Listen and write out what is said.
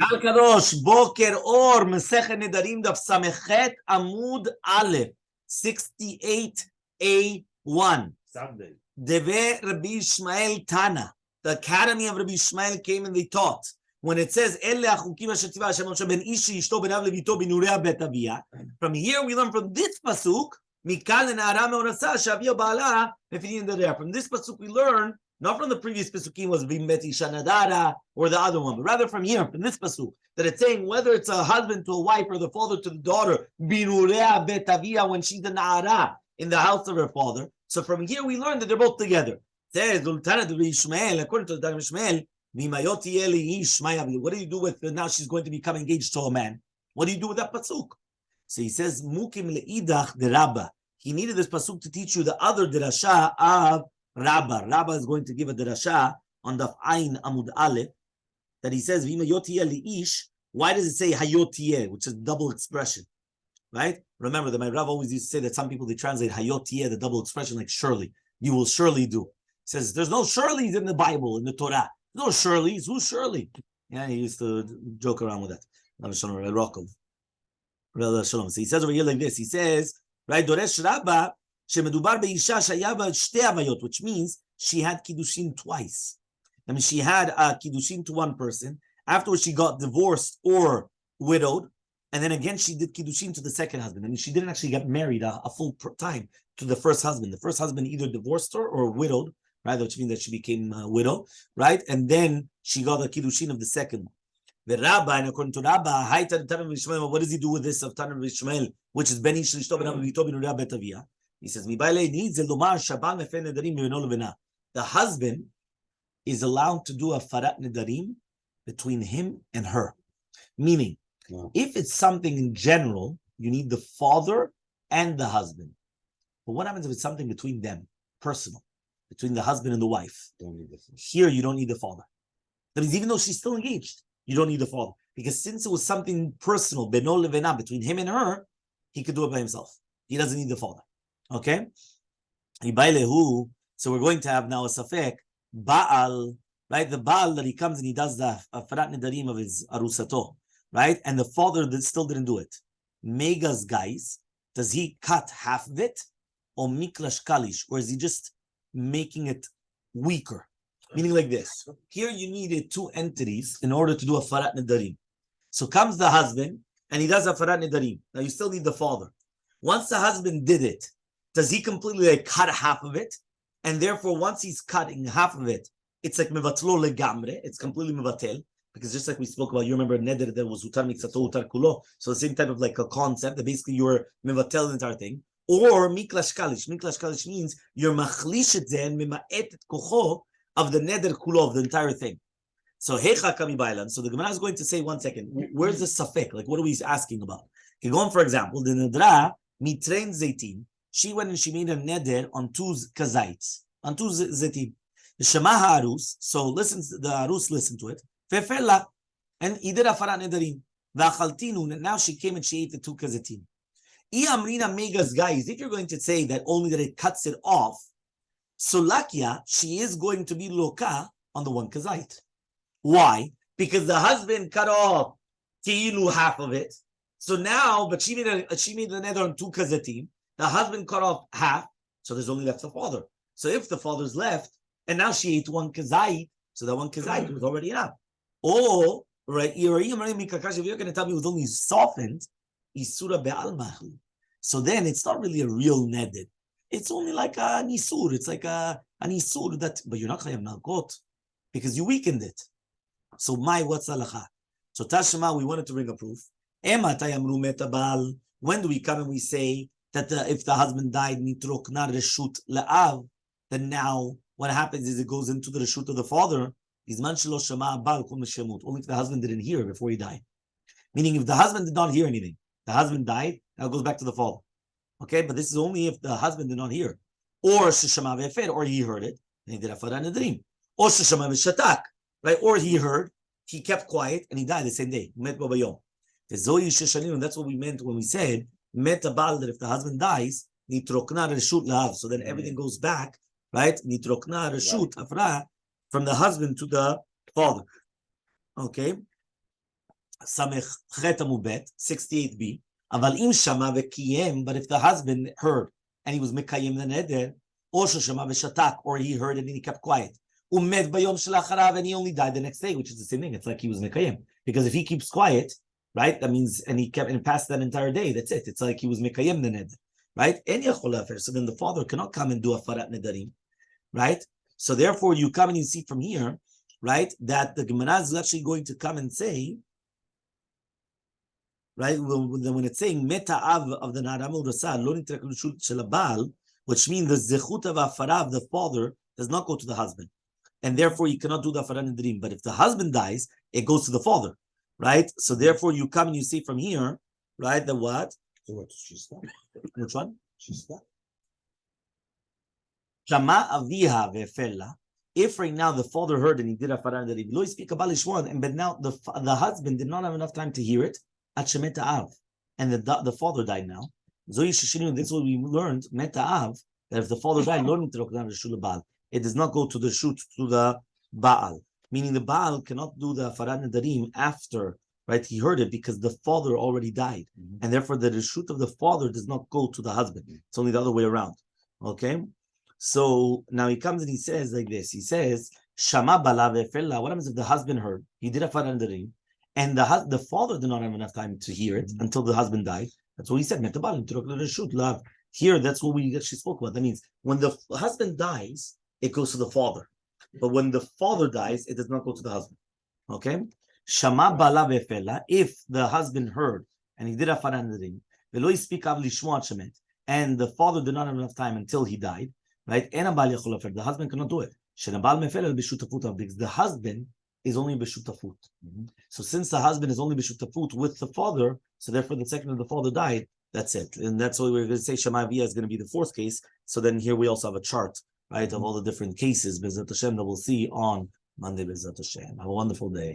Al Kadosh, Boker Or, Masechet Nedarim Daf Samechet Amud Aleph, 68a1. Sunday. Deve Rabbi Ishmael Tana. The academy of Rabbi Ishmael came and they taught. When it says, from here we learn from this pasuk, from this pasuk we learn, not from the previous pasukim was Bimbeti Shanadara or the other one, but rather from here, from this pasuk, that it's saying whether it's a husband to a wife or the father to the daughter, Binurea Betavia, when she's the Na'ara in the house of her father. So from here we learn that they're both together. It says, according to the Daf Ishmael, what do you do with now she's going to become engaged to a man? What do you do with that pasuk? So he says, Mukim le'idach de Rabba. He needed this pasuk to teach you the other derasha of Rabba. Rabba is going to give a derasha on Daf Ayin Amud Aleph that he says, why does it say hayotiyeh, which is double expression? Right? Remember that my Rav always used to say that some people they translate hayotiyeh, the double expression, like surely. You will surely do. He says there's no surelys in the Bible, in the Torah. No surelys. Who's Shirley? Yeah, he used to joke around with that. So he says over here like this. He says, right, Doresh Rabba, shemedubar beisha shayava shte avayot, which means she had kiddushin twice. I mean, she had kiddushin to one person. Afterwards, she got divorced or widowed. And then again, she did kiddushin to the second husband. I mean, she didn't actually get married a full time to the first husband. The first husband either divorced her or widowed, right? Which means that she became widow, right? And then she got the kiddushin of the second one. The Rabbi, and according to Rabbi, what does he do with this of Tanam Ishmael, which is Ben Ish Lishto Ben Avito Ben Uriah Betavia? He says, the husband is allowed to do a farat nedarim between him and her. Meaning, if it's something in general, you need the father and the husband. But what happens if it's something between them, personal, between the husband and the wife? Here, you don't need the father. That means even though she's still engaged, you don't need the father. Because since it was something personal, beno levena, between him and her, he could do it by himself. He doesn't need the father. Okay? So we're going to have now a safek, Baal, right? The Baal that he comes and he does the farat nedarim of his arusato, right? And the father that still didn't do it. Megas guys, does he cut half of it? Or miklash kalish? Or is he just making it weaker? Meaning like this. Here you needed two entities in order to do a farat nedarim. So comes the husband and he does a farat nedarim. Now you still need the father. Once the husband did it, does he completely cut half of it? And therefore, once he's cutting half of it, it's like mevatlo legamre. It's completely mevatel. Because just like we spoke about, you remember neder that was utar miksato utar kulo. So the same type of like a concept that basically you're mevatel the entire thing. Or miklash kalish. Miklash kalish means you're machlish it then mima'et et kocho of the neder kulo, of the entire thing. So Hechal kami bailan. So the Gemara is going to say, 1 second, where's the safek? Like, what are we asking about? Okay, go on, for example, the nedra mitrein zeitin. She went and she made a neder on 2 kazites, on 2 zeitin. Shema ha'arus. So listen, the arus listened to it. Fefela, and he did a farat nedarim. V'achaltinu, and now she came and she ate the 2 kazitim. Amrina megas guys. If you're going to say that only that it cuts it off, so Lakia, she is going to be loka on the 1 kazait. Why? Because the husband cut off ki'ilu half of it. So now, but she made the nether on 2 kazatim. The husband cut off half, so there's only left the father. So if the father's left, and now she ate 1 kazait, so that 1 kazait was already enough. Or, right, if you're going to tell me it was only softened, isura be'almahu. So then it's not really a real neded. It's only like a nisur. It's like a nisur that, but you're not chayav malkot because you weakened it. So what's halacha? So Tashma, we wanted to bring a proof. When do we come and we say that if the husband died, nitrokna reshut la'av, then now what happens is it goes into the reshut of the father. Only if the husband didn't hear before he died. Meaning if the husband did not hear anything, the husband died, now it goes back to the father. Okay, but this is only if the husband did not hear. Or sheshama ve'efer, or he heard it, and he did a farat nedarim. Or sheshama ve'shatak, right? Or he heard, he kept quiet, and he died the same day. Met babayom. And that's what we meant when we said, met abal, that if the husband dies, nitrokna reshut la'av, so then everything goes back, right? Nitrokna reshut afra, from the husband to the father. Okay? Samech Chet Amubet, 68b. Aval im shama v'kiyem, but if the husband heard and he was mekayim the neder, or shama v'shatak, or he heard and he kept quiet, umed bayom shelacharav, and he only died the next day, which is the same thing. It's like he was mekayim, because if he keeps quiet, right, that means, and he kept and passed that entire day. That's it. It's like he was mekayim the neder, right? So then the father cannot come and do a farat nedarim, right? So therefore, you come and you see from here, right, that the Gemara is actually going to come and say, right, when it's saying meta av of the naramul rasal lo nitrak l'shut shel habal, which means the zechut of afara of the father does not go to the husband, and therefore you cannot do the afara nedarim. But if the husband dies, it goes to the father, right? So therefore you come and you see from here, right, the what? Which one? Shama aviha ve'fela. If right now the father heard and he did afara nedarim, lo speak about lishwan, and but now the husband did not have enough time to hear it. At Av, and the father died now. This is what we learned. Meta Av, that if the father died, it does not go to the shoot to the Baal. Meaning the Baal cannot do the Farad Nedarim after, right? He heard it because the father already died, and therefore the shoot of the father does not go to the husband. It's only the other way around. Okay, so now he comes and he says like this. He says, "Shama bala ve'fella." What happens if the husband heard? He did a Farad Nedarim. And the father did not have enough time to hear it until the husband died. That's what he said. Here, that's what we actually spoke about. That means when the husband dies, it goes to the father. But when the father dies, it does not go to the husband. Okay? Shama bala vefela. If the husband heard and he did a farandarim, and the father did not have enough time until he died, right? The husband cannot do it. Because the husband is only b'shutafut. So since the husband is only b'shutafut with the father, so therefore the second of the father died, that's it. And that's why we're going to say Shema Aviyah is going to be the fourth case. So then here we also have a chart, right, of all the different cases, Bezat Hashem, that we'll see on Monday, Bezat Hashem. Have a wonderful day.